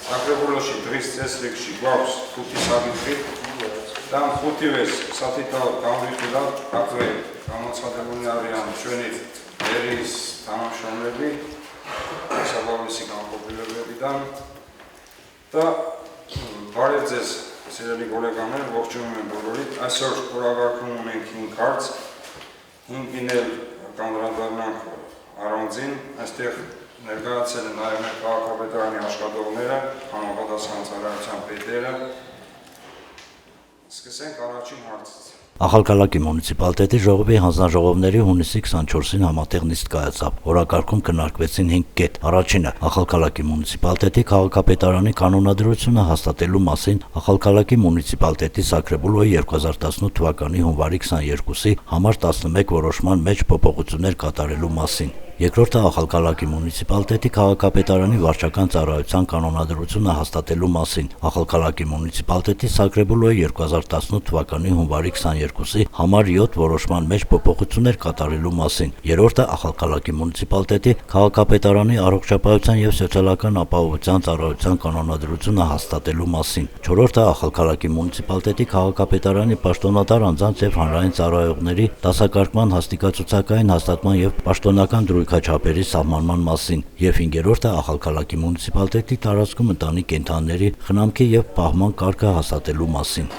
Ակրեպոլոշի 36 գავს խութի սավիտրի, там խութի վես սատիտալ կամրիկուլալ ակրե կամացադելունի արյան չունիտ երիս տանամշոնլերի սավավիսի կամպոպիլերների դան դա բարև ձեզ սիրելի գոլեգաներ, ողջունում եմ բոլորիդ, այսօր օրագարկում ունենք 5 հարց, 5-ին էլ կանդրադառնանք առանձին, այստեղ ներկայացել են նաև մեր քաղաքապետարանի աշխատողները, համապատասխան ծառայության պետերը։ Սկսենք առաջին հարցից։ Ախալքալակի մունիցիպալիտետի ժողովի հանձնաժողովների հունիսի 24-ին համատեղ նիստ կայացավ։ Օրակարգում քննարկվեցին 5 կետ։ Առաջինը Ախալքալակի մունիցիպալիտետի քաղաքապետարանի կանոնադրությունը հաստատելու մասին Ախալքալակի մունիցիպալիտետի Սակրեբուլոյի 2018 թվականի հունվարի 22-ի համար 11 որոշման մեջ փոփոխություններ կատարելու մասին։ Երկրորդը Ախալքալակի մունիցիպալիտետի քաղաքապետարանի վարչական ծառայության կանոնադրությունը հաստատելու մասին Ախալքալակի մունիցիպալիտետի Սակրեբուլոյի 2018 թվականի հունվարի 22-ի համար 7 որոշման մեջ փոփոխություններ կատարելու մասին։ Երրորդը Ախալքալակի մունիցիպալիտետի քաղաքապետարանի առողջապահության եւ սոցիալական ապահովության ծառայության կանոնադրությունը հաստատելու մասին։ Չորրորդը Ախալքալակի մունիցիպալիտետի քաղաքապետարանի պաշտոնատար անձանց եւ հանրային ծառայողների դասակարգման հաստիկացուցակային հաստատման եւ պաշտոնական դրույքաչափերի սահմանման մասին եւ 5-րդը Ախալքալակի մունիցիպալիտետի տարածքում ընտանի կենդանիների խնամքի եւ պահման կարգը հաստատելու մասին։